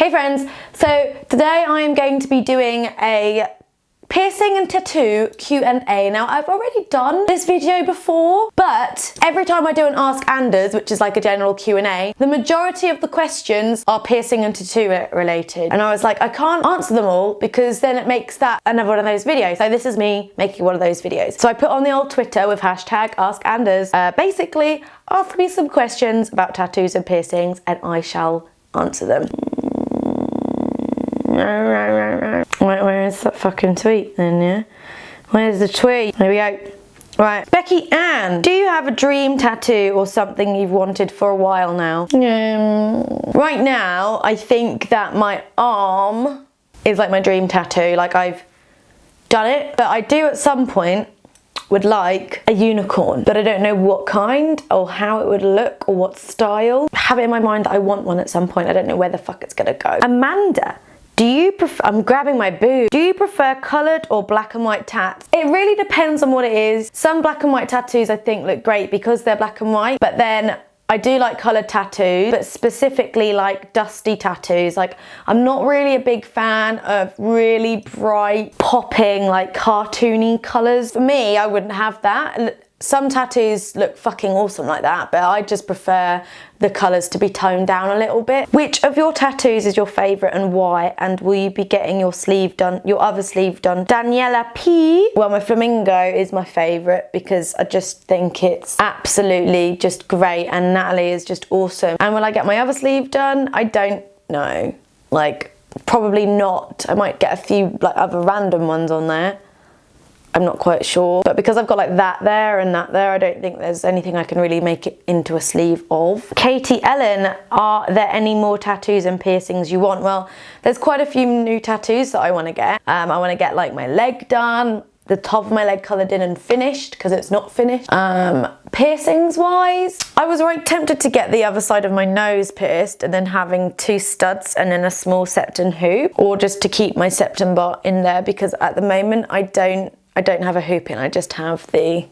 Hey friends, so today I am going to be doing a piercing and tattoo Q&A. Now I've already done this video before, but every time I do an Ask Anders, which is like a general Q&A, the majority of the questions are piercing and tattoo related. And I was like, I can't answer them all because then it makes that another one of those videos. So this is me making one of those videos. So I put on the old Twitter with hashtag Ask Anders, basically ask me some questions about tattoos and piercings and I shall answer them. Where is that fucking tweet then, yeah? Where's the tweet? There we go. Right. Becky Ann, do you have a dream tattoo or something you've wanted for a while now? Right now, I think that my arm is like my dream tattoo. Like I've done it, but I do at some point would like a unicorn, but I don't know what kind or how it would look or what style. I have it in my mind that I want one at some point. I don't know where the fuck it's gonna go. Amanda, do you prefer, I'm grabbing my boob. Do you prefer coloured or black and white tats? It really depends on what it is. Some black and white tattoos I think look great because they're black and white, but then I do like coloured tattoos, but specifically like dusty tattoos. Like I'm not really a big fan of really bright, popping, like cartoony colours. For me, I wouldn't have that. Some tattoos look fucking awesome like that, but I just prefer the colours to be toned down a little bit. Which of your tattoos is your favourite and why? And will you be getting your sleeve done, your other sleeve done? Daniela P. Well, my flamingo is my favourite because I just think it's absolutely just great and Natalie is just awesome. And will I get my other sleeve done? I don't know. Like, probably not. I might get a few like other random ones on there. I'm not quite sure, but because I've got like that there and that there, I don't think there's anything I can really make it into a sleeve of. Katie Ellen, are there any more tattoos and piercings you want? Well, there's quite a few new tattoos that I want to get. I want to get like my leg done, the top of my leg coloured in and finished because it's not finished. Piercings wise, I was right tempted to get the other side of my nose pierced and then having 2 studs and then a small septum hoop, or just to keep my septum bar in there because at the moment I don't have a hoop in, I just have the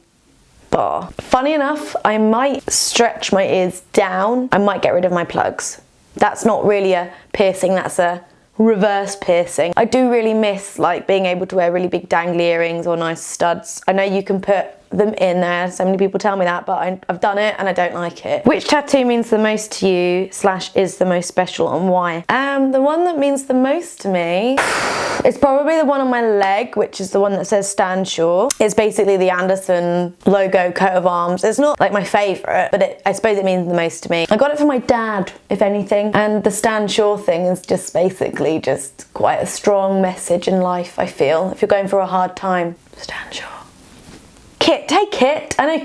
bar. Funny enough, I might stretch my ears down. I might get rid of my plugs. That's not really a piercing, that's a reverse piercing. I do really miss like being able to wear really big dangly earrings or nice studs. I know you can put them in there, so many people tell me that, but I've done it and I don't like it. Which tattoo means the most to you / is the most special and why? The one that means the most to me is probably the one on my leg, which is the one that says Stand Sure. It's basically the Anderson logo coat of arms. It's not like my favourite, but I suppose it means the most to me. I got it from my dad, if anything, and the Stand Sure thing is just basically just quite a strong message in life, I feel. If you're going through a hard time, stand sure. Kit, hey Kit, I know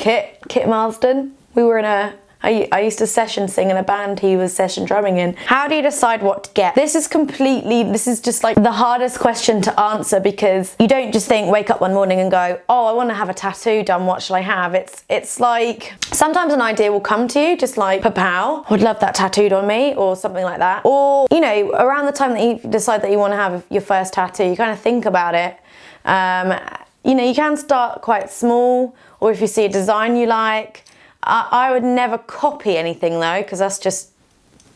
Kit Marsden. We were in I used to session sing in a band he was session drumming in. How do you decide what to get? This is just like the hardest question to answer because you don't just wake up one morning and go, oh, I want to have a tattoo done, what shall I have? It's like, sometimes an idea will come to you, just like, pow, would love that tattooed on me, or something like that. Or, you know, around the time that you decide that you want to have your first tattoo, you kind of think about it. You know, you can start quite small, or if you see a design you like. I would never copy anything though, because that's just,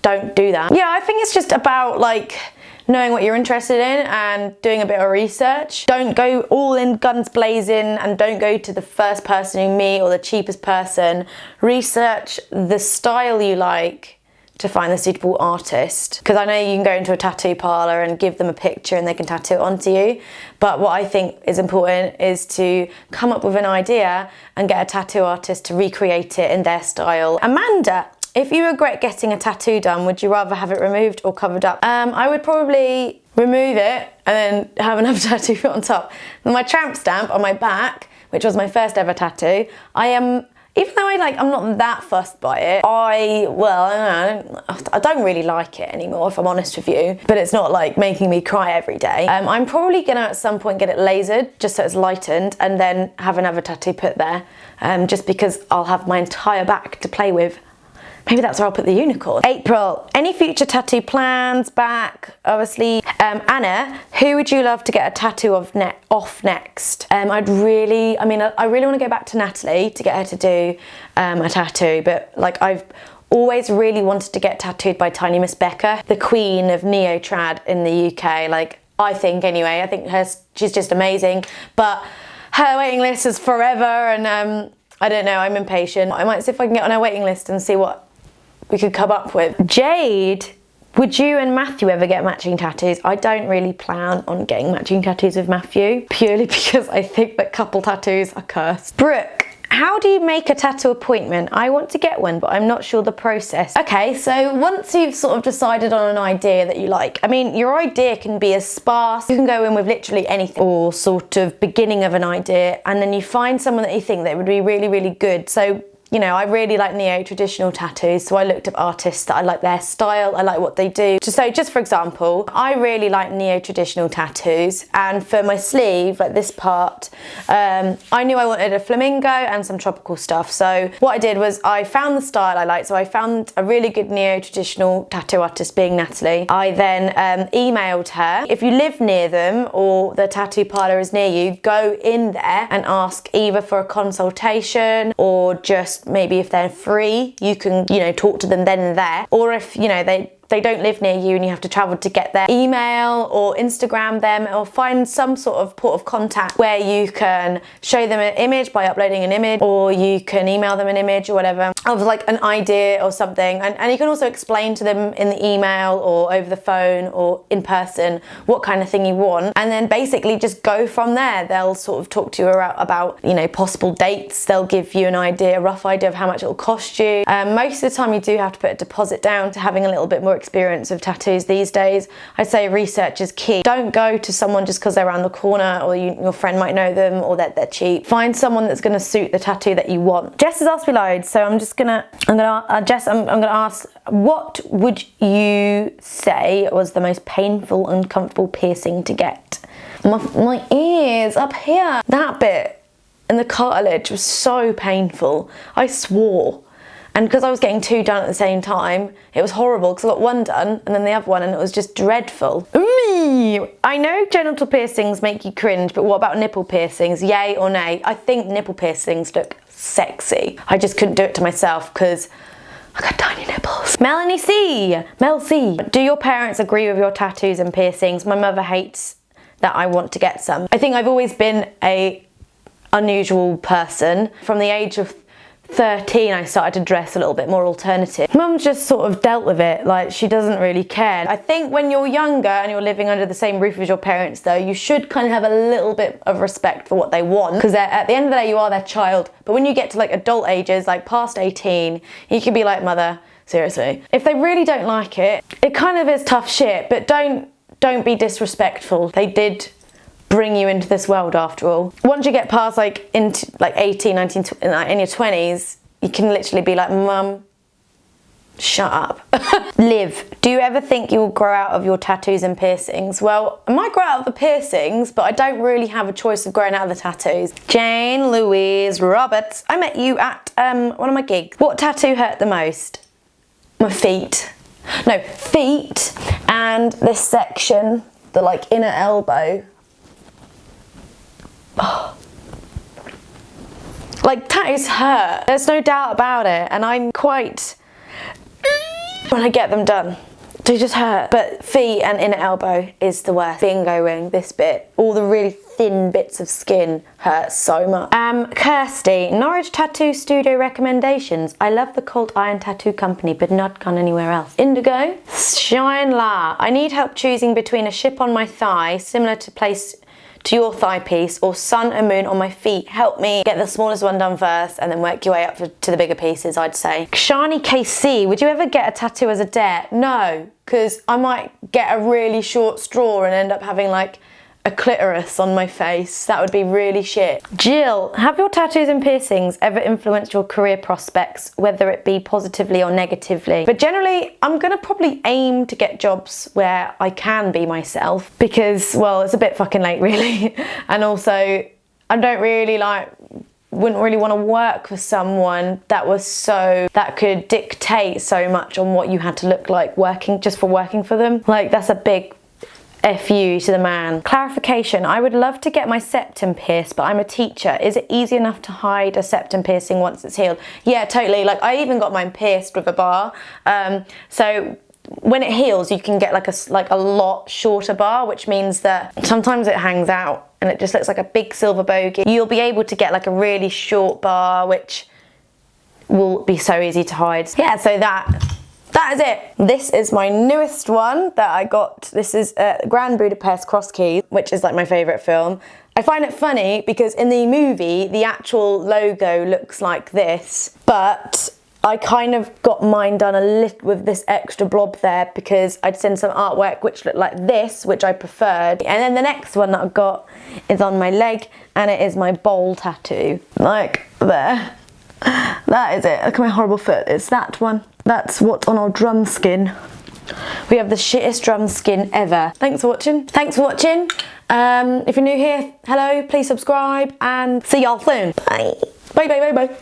don't do that. Yeah, I think it's just about like knowing what you're interested in and doing a bit of research. Don't go all in guns blazing and don't go to the first person you meet or the cheapest person. Research the style you like to find the suitable artist. Because I know you can go into a tattoo parlour and give them a picture and they can tattoo it onto you. But what I think is important is to come up with an idea and get a tattoo artist to recreate it in their style. Amanda, if you regret getting a tattoo done, would you rather have it removed or covered up? I would probably remove it and then have another tattoo put on top. My tramp stamp on my back, which was my first ever tattoo, even though I'm not that fussed by it, I don't really like it anymore, if I'm honest with you. But it's not like making me cry every day. I'm probably gonna at some point get it lasered, just so it's lightened, and then have another tattoo put there, just because I'll have my entire back to play with. Maybe that's where I'll put the unicorn. April, any future tattoo plans? Back, obviously. Anna, who would you love to get a tattoo off next? I really want to go back to Natalie to get her to do a tattoo, but like I've always really wanted to get tattooed by Tiny Miss Becca, the queen of neo-trad in the UK. Like, I think anyway, I think she's just amazing. But her waiting list is forever, and I don't know, I'm impatient. I might see if I can get on her waiting list and see what we could come up with. Jade, would you and Matthew ever get matching tattoos? I don't really plan on getting matching tattoos with Matthew, purely because I think that couple tattoos are cursed. Brooke, how do you make a tattoo appointment? I want to get one, but I'm not sure the process. Okay, so once you've sort of decided on an idea that you like, I mean, your idea can be as sparse. You can go in with literally anything, or sort of beginning of an idea, and then you find someone that you think that would be really, really good. So, you know, I really like neo-traditional tattoos, so I looked up artists that I like their style, I like what they do. So just for example, I really like neo-traditional tattoos, and for my sleeve, like this part, I knew I wanted a flamingo and some tropical stuff. So what I did was I found the style I liked, so I found a really good neo-traditional tattoo artist, being Natalie. I then emailed her. If you live near them or the tattoo parlour is near you, go in there and ask either for a consultation, or just maybe if they're free, you can, you know, talk to them then and there. Or if, you know, they don't live near you and you have to travel to get there, email or Instagram them, or find some sort of port of contact where you can show them an image by uploading an image, or you can email them an image or whatever of like an idea or something, and you can also explain to them in the email or over the phone or in person what kind of thing you want, and then basically just go from there. They'll sort of talk to you about, you know, possible dates. They'll give you an idea, a rough idea of how much it'll cost you. Most of the time you do have to put a deposit down to having a little bit more experience of tattoos these days. I'd say research is key. Don't go to someone just because they're around the corner, or your friend might know them, or that they're cheap. Find someone that's going to suit the tattoo that you want. Jess has asked me loads, so I'm gonna ask, what would you say was the most painful and uncomfortable piercing to get? My ears up here. That bit in the cartilage was so painful. I swore. And because I was getting two done at the same time, it was horrible, because I got one done and then the other one, and it was just dreadful. I know genital piercings make you cringe, but what about nipple piercings? Yay or nay? I think nipple piercings look sexy. I just couldn't do it to myself because I got tiny nipples. Melanie C. Mel C. Do your parents agree with your tattoos and piercings? My mother hates that I want to get some. I think I've always been a unusual person. From the age of 13, I started to dress a little bit more alternative. Mum just sort of dealt with it, like she doesn't really care. I think when you're younger and you're living under the same roof as your parents though, you should kind of have a little bit of respect for what they want, because at the end of the day you are their child. But when you get to like adult ages, like past 18, you can be like, mother, seriously. If they really don't like it, it kind of is tough shit, but don't be disrespectful. They did bring you into this world after all. Once you get past like into like 18, 19, in your 20s, you can literally be like, mum, shut up. Liv, do you ever think you'll grow out of your tattoos and piercings? Well, I might grow out of the piercings, but I don't really have a choice of growing out of the tattoos. Jane Louise Roberts, I met you at one of my gigs. What tattoo hurt the most? My feet. No, feet and this section, the like inner elbow. Oh. Like, tattoos hurt, there's no doubt about it, and I'm quite when I get them done, they just hurt. But feet and inner elbow is the worst. Bingo ring, this bit, all the really thin bits of skin hurt so much. Kirsty, Norwich Tattoo Studio recommendations. I love the Cold Iron Tattoo Company, but not gone anywhere else. Indigo, Shine La, I need help choosing between a ship on my thigh, similar to place to your thigh piece, or sun and moon on my feet. Help me get the smallest one done first and then work your way up to the bigger pieces, I'd say. Shani KC, would you ever get a tattoo as a dare? No, because I might get a really short straw and end up having like a clitoris on my face. That would be really shit. Jill, have your tattoos and piercings ever influenced your career prospects, whether it be positively or negatively? But generally, I'm gonna probably aim to get jobs where I can be myself, because, well, it's a bit fucking late really. And also, I don't really wouldn't really want to work for someone that could dictate so much on what you had to look like working for them. Like, that's a big FU to the man. Clarification, I would love to get my septum pierced, but I'm a teacher. Is it easy enough to hide a septum piercing once it's healed? Yeah, totally. Like, I even got mine pierced with a bar. So when it heals, you can get like a lot shorter bar, which means that sometimes it hangs out and it just looks like a big silver bogey. You'll be able to get like a really short bar, which will be so easy to hide. Yeah, so that is it. This is my newest one that I got. This is Grand Budapest Cross Keys, which is like my favourite film. I find it funny because in the movie, the actual logo looks like this, but I kind of got mine done a little with this extra blob there because I'd seen some artwork which looked like this, which I preferred. And then the next one that I've got is on my leg, and it is my bowl tattoo. Like there. That is it. Look at my horrible foot. It's that one. That's what's on our drum skin. We have the shittest drum skin ever. Thanks for watching. Thanks for watching. If you're new here, hello, please subscribe and see y'all soon. Bye. Bye, bye, bye, bye.